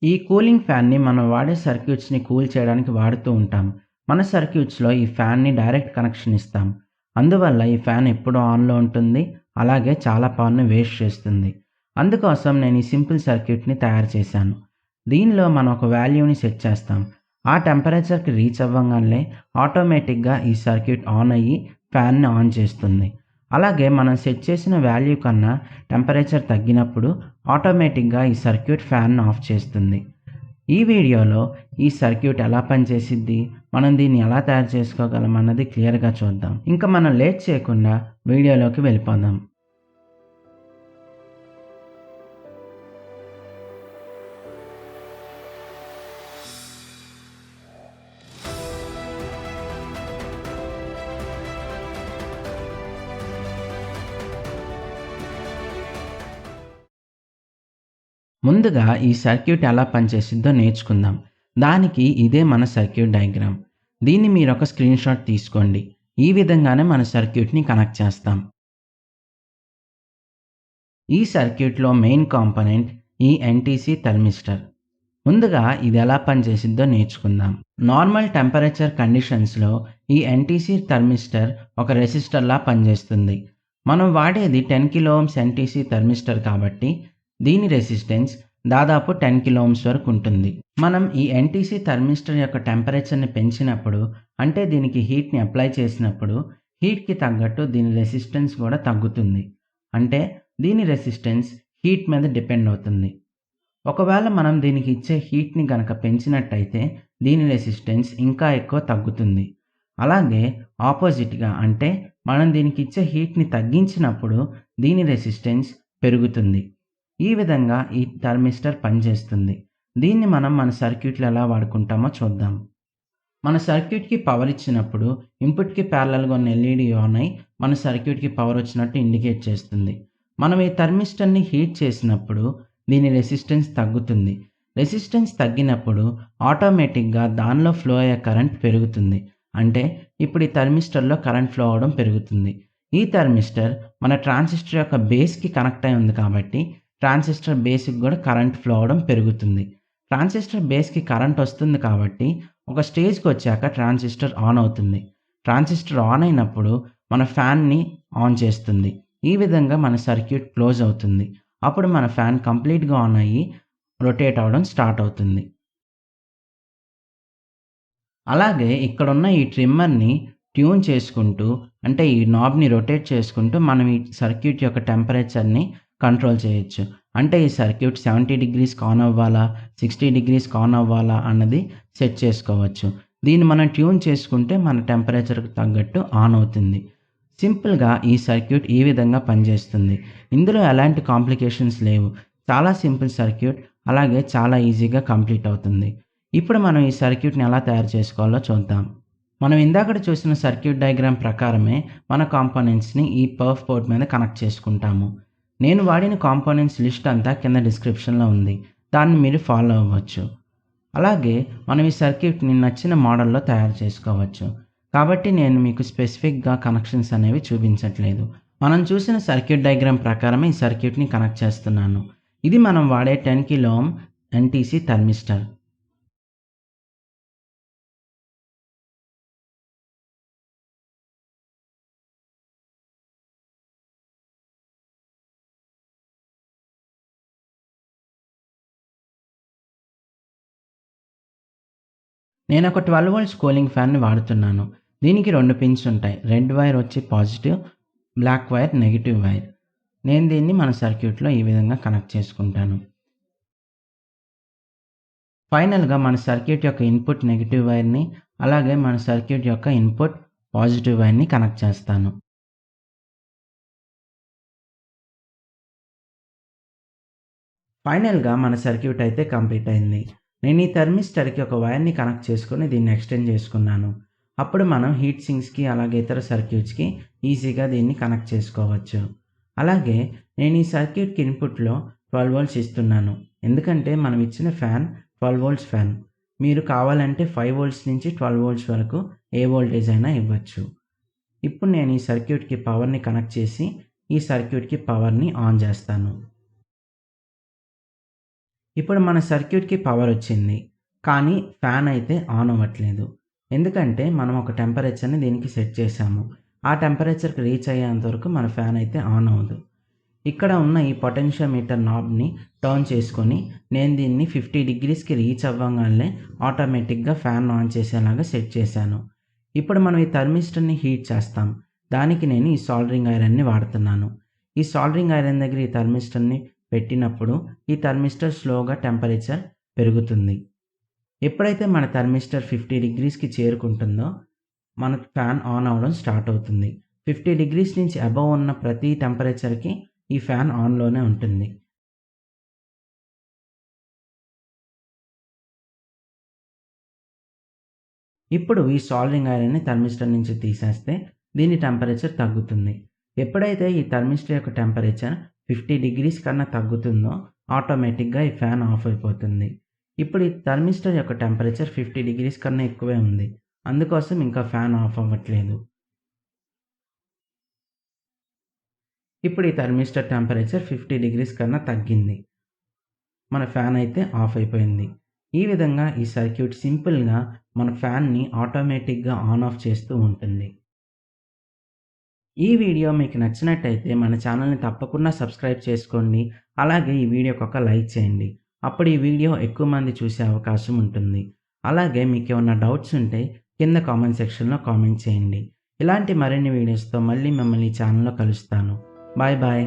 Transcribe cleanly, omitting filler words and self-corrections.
ఈ కూలింగ్ ఫ్యాన్‌ని మనం వాడే సర్క్యూట్స్‌ని కూల్ చేయడానికి వాడుతూ ఉంటాం. మన సర్క్యూట్స్‌లో ఈ ఫ్యాన్‌ని డైరెక్ట్ కనెక్షన్ ఇస్తాం. అందువల్ల ఈ ఫ్యాన్ ఎప్పుడూ ఆన్‌లో ఉంటుంది. అలాగే చాలా పవర్‌ని వేస్ట్ చేస్తుంది. అందుకోసం నేను ఈ సింపుల్ సర్క్యూట్‌ని తయారు చేశాను. దీనిలో మనం ఒక వాల్యూని సెట్ చేస్తాం. ఆ టెంపరేచర్‌కి రీచ్ అవ్వంగానే ఆటోమేటిక్‌గా ఈ సర్క్యూట్ ఆన్ అయ్యి ఫ్యాన్‌ని ఆన్ చేస్తుంది. అలాగే మనం సెట్ చేసిన వాల్యూ కన్నా టెంపరేచర్ తగ్గినప్పుడు ఆటోమేటిక్‌గా ఈ సర్క్యూట్ ఫ్యాన్‌ని ఆఫ్ చేస్తుంది. ఈ వీడియోలో ఈ సర్క్యూట్ ఎలా పనిచేసిద్ది, మనం దీన్ని ఎలా తయారు చేసుకోగలం అన్నది క్లియర్‌గా చూద్దాం. ఇంకా మనం లేట్ చేయకుండా వీడియోలోకి వెళ్ళిపోదాం. ముందుగా ఈ సర్క్యూట్ ఎలా పనిచేసిద్దో నేర్చుకుందాం. దానికి ఇదే మన సర్క్యూట్ డయాగ్రామ్. దీన్ని మీరొక స్క్రీన్‌షాట్ తీసుకోండి. ఈ విధంగానే మన సర్క్యూట్‌ని కనెక్ట్ చేస్తాం. ఈ సర్క్యూట్‌లో మెయిన్ కాంపోనెంట్ ఈ ఎన్టీసీ థర్మిస్టర్. ముందుగా ఇది ఎలా పనిచేసిద్దో నేర్చుకుందాం. నార్మల్ టెంపరేచర్ కండిషన్స్‌లో ఈ ఎన్టీసీ థర్మిస్టర్ ఒక రెసిస్టర్‌లా పనిచేస్తుంది. మనం వాడేది 10 కిలో ఓమ్స్ ఎన్టీసీ థర్మిస్టర్ కాబట్టి దీని రెసిస్టెన్స్ దాదాపు 10 కిలో ఓమ్స్ వరకు ఉంటుంది. మనం ఈ ఎన్టీసీ థర్మిస్టర్ యొక్క టెంపరేచర్‌ని పెంచినప్పుడు, అంటే దీనికి హీట్‌ని అప్లై చేసినప్పుడు హీట్‌కి తగ్గట్టు దీని రెసిస్టెన్స్ కూడా తగ్గుతుంది. అంటే దీని రెసిస్టెన్స్ హీట్ మీద డిపెండ్ అవుతుంది. ఒకవేళ మనం దీనికి ఇచ్చే హీట్‌ని గనక పెంచినట్టయితే దీని రెసిస్టెన్స్ ఇంకా ఎక్కువ తగ్గుతుంది. అలాగే ఆపోజిట్‌గా అంటే మనం దీనికి ఇచ్చే హీట్‌ని తగ్గించినప్పుడు దీని రెసిస్టెన్స్ పెరుగుతుంది. ఈ విధంగా ఈ థర్మిస్టర్ పనిచేస్తుంది. దీన్ని మనం మన సర్క్యూట్‌లో ఎలా వాడుకుంటామో చూద్దాం. మన సర్క్యూట్‌కి పవర్ ఇచ్చినప్పుడు ఇన్పుట్‌కి ప్యారలల్‌గా ఉన్న ఎల్ఈడీ ఆన్ అయ్యి మన సర్క్యూట్‌కి పవర్ వచ్చినట్టు ఇండికేట్ చేస్తుంది. మనం ఈ థర్మిస్టర్‌ని హీట్ చేసినప్పుడు దీని రెసిస్టెన్స్ తగ్గుతుంది. రెసిస్టెన్స్ తగ్గినప్పుడు ఆటోమేటిక్‌గా దానిలో ఫ్లో అయ్యే కరెంట్ పెరుగుతుంది. అంటే ఇప్పుడు ఈ థర్మిస్టర్‌లో కరెంట్ ఫ్లో అవ్వడం పెరుగుతుంది. ఈ థర్మిస్టర్ మన ట్రాన్సిస్టర్ యొక్క బేస్‌కి కనెక్ట్ అయి ఉంది కాబట్టి ట్రాన్సిస్టర్ బేస్‌కి కూడా కరెంట్ ఫ్లో అవ్వడం పెరుగుతుంది. ట్రాన్సిస్టర్ బేస్‌కి కరెంట్ వస్తుంది కాబట్టి ఒక స్టేజ్‌కొచ్చాక ట్రాన్సిస్టర్ ఆన్ అవుతుంది. ట్రాన్సిస్టర్ ఆన్ అయినప్పుడు మన ఫ్యాన్‌ని ఆన్ చేస్తుంది. ఈ విధంగా మన సర్క్యూట్ క్లోజ్ అవుతుంది. అప్పుడు మన ఫ్యాన్ కంప్లీట్‌గా ఆన్ అయ్యి రొటేట్ అవ్వడం స్టార్ట్ అవుతుంది. అలాగే ఇక్కడున్న ఈ ట్రిమ్మర్‌ని ట్యూన్ చేసుకుంటూ, అంటే ఈ నాబ్‌ని రొటేట్ చేసుకుంటూ మనం ఈ సర్క్యూట్ యొక్క టెంపరేచర్‌ని కంట్రోల్ చేయొచ్చు. అంటే ఈ సర్క్యూట్ 70 డిగ్రీస్‌కి ఆన్ అవ్వాలా, 60 డిగ్రీస్‌కి ఆన్ అవ్వాలా అన్నది సెట్ చేసుకోవచ్చు. దీన్ని మనం ట్యూన్ చేసుకుంటే మన టెంపరేచర్‌కి తగ్గట్టు ఆన్ అవుతుంది. సింపుల్‌గా ఈ సర్క్యూట్ ఈ విధంగా పనిచేస్తుంది. ఇందులో ఎలాంటి కాంప్లికేషన్స్ లేవు. చాలా సింపుల్ సర్క్యూట్, అలాగే చాలా ఈజీగా కంప్లీట్ అవుతుంది. ఇప్పుడు మనం ఈ సర్క్యూట్‌ని ఎలా తయారు చేసుకోవాలో చూద్దాం. మనం ఇందాకడ చూసిన సర్క్యూట్ డయాగ్రామ్ ప్రకారమే మన కాంపోనెంట్స్‌ని ఈ పర్ఫ్ బోర్డ్ మీద కనెక్ట్ చేసుకుంటాము. నేను వాడిన కాంపోనెంట్స్ లిస్ట్ అంతా కింద డిస్క్రిప్షన్‌లో ఉంది. దాన్ని మీరు ఫాలో అవ్వచ్చు. అలాగే మనం ఈ సర్క్యూట్‌ని నచ్చిన మోడల్‌లో తయారు చేసుకోవచ్చు. కాబట్టి నేను మీకు స్పెసిఫిక్‌గా కనెక్షన్స్ అనేవి చూపించట్లేదు. మనం చూసిన సర్క్యూట్ డయాగ్రామ్ ప్రకారమే ఈ సర్క్యూట్‌ని కనెక్ట్ చేస్తున్నాను. ఇది మనం వాడే 10 కిలో ఓమ్ ఎన్టీసీ థర్మిస్టర్. నేనొక 12 వోల్ట్స్ కూలింగ్ ఫ్యాన్‌ని వాడుతున్నాను. దీనికి 2 పిన్స్ ఉంటాయి. రెడ్ వైర్ వచ్చి positive, black wire negative wire. నేను దీన్ని మన సర్క్యూట్‌లో ఈ విధంగా కనెక్ట్ చేసుకుంటాను. ఫైనల్‌గా మన సర్క్యూట్ యొక్క ఇన్పుట్ నెగెటివ్ వైర్‌ని, అలాగే మన సర్క్యూట్ యొక్క ఇన్పుట్ పాజిటివ్ వైర్‌ని కనెక్ట్ చేస్తాను. ఫైనల్‌గా మన సర్క్యూట్ అయితే కంప్లీట్ అయింది. నేను ఈ థర్మిస్టర్‌కి ఒక వైర్‌ని కనెక్ట్ చేసుకొని దీన్ని ఎక్స్‌టెండ్ చేసుకున్నాను. అప్పుడు మనం హీట్ సింక్స్‌కి అలాగే ఇతర సర్క్యూట్స్‌కి ఈజీగా దీన్ని కనెక్ట్ చేసుకోవచ్చు. అలాగే నేను ఈ సర్క్యూట్‌కి ఇన్పుట్‌లో 12 వోల్ట్స్ ఇస్తున్నాను. ఎందుకంటే మనం ఇచ్చిన ఫ్యాన్ 12 వోల్ట్స్ ఫ్యాన్. మీరు కావాలంటే 5 వోల్ట్స్ నుంచి 12 వోల్ట్స్ వరకు ఏ వోల్టేజ్ అయినా ఇవ్వచ్చు. ఇప్పుడు నేను ఈ సర్క్యూట్‌కి పవర్‌ని కనెక్ట్ చేసి ఈ సర్క్యూట్‌కి పవర్‌ని ఆన్ చేస్తాను. ఇప్పుడు మన సర్క్యూట్‌కి పవర్ వచ్చింది. కానీ ఫ్యాన్ అయితే ఆన్ అవ్వట్లేదు. ఎందుకంటే మనం ఒక టెంపరేచర్‌ని దీనికి సెట్ చేశాము. ఆ టెంపరేచర్‌కి రీచ్ అయ్యేంత వరకు మన ఫ్యాన్ అయితే ఆన్ అవ్వదు. ఇక్కడ ఉన్న ఈ పొటెన్షియోమీటర్ నాబ్‌ని టర్న్ చేసుకొని నేను దీన్ని 50 డిగ్రీస్‌కి రీచ్ అవ్వంగానే ఆటోమేటిక్‌గా ఫ్యాన్ ఆన్ చేసేలాగా సెట్ చేశాను. ఇప్పుడు మనం ఈ థర్మిస్టర్‌ని హీట్ చేస్తాం. దానికి నేను ఈ సోల్డరింగ్ ఐరన్‌ని వాడుతున్నాను. ఈ సోల్డరింగ్ ఐరన్ దగ్గర ఈ థర్మిస్టర్‌ని పెట్టినప్పుడు ఈ థర్మిస్టర్ స్లోగా టెంపరేచర్ పెరుగుతుంది. ఎప్పుడైతే మన థర్మిస్టర్ 50 డిగ్రీస్‌కి చేరుకుంటుందో మనకు ఫ్యాన్ ఆన్ అవ్వడం స్టార్ట్ అవుతుంది. 50 డిగ్రీస్ నుంచి అబోవ్ ఉన్న ప్రతి టెంపరేచర్‌కి ఈ ఫ్యాన్ ఆన్‌లోనే ఉంటుంది. ఇప్పుడు ఈ సోల్డరింగ్ ఐరన్‌ని థర్మిస్టర్ నుంచి తీసేస్తే దీని టెంపరేచర్ తగ్గుతుంది. ఎప్పుడైతే ఈ థర్మిస్టర్ యొక్క టెంపరేచర్ 50 డిగ్రీస్ కన్నా తగ్గుతుందో ఆటోమేటిక్‌గా ఈ ఫ్యాన్ ఆఫ్ అయిపోతుంది. ఇప్పుడు ఈ థర్మిస్టర్ యొక్క టెంపరేచర్ 50 డిగ్రీస్ కన్నా ఎక్కువే ఉంది. అందుకోసం ఇంకా ఫ్యాన్ ఆఫ్ అవ్వట్లేదు. ఇప్పుడు ఈ థర్మిస్టర్ టెంపరేచర్ 50 డిగ్రీస్ కన్నా తగ్గింది. మన ఫ్యాన్ అయితే ఆఫ్ అయిపోయింది. ఈ విధంగా ఈ సర్క్యూట్ సింపుల్‌గా మన ఫ్యాన్‌ని ఆటోమేటిక్‌గా ఆన్ ఆఫ్ చేస్తూ ఉంటుంది. ఈ వీడియో మీకు నచ్చినట్టయితే మన ఛానల్‌ని తప్పకుండా సబ్స్క్రైబ్ చేసుకోండి. అలాగే ఈ వీడియోకి ఒక లైక్ చేయండి. అప్పుడు ఈ వీడియో ఎక్కువ మంది చూసే అవకాశం ఉంటుంది. అలాగే మీకేమన్నా డౌట్స్ ఉంటే కింద కామెంట్ సెక్షన్‌లో కామెంట్ చేయండి. ఇలాంటి మరిన్ని వీడియోస్‌తో మళ్ళీ మిమ్మల్ని ఈ ఛానల్‌లో కలుస్తాను. Bye bye.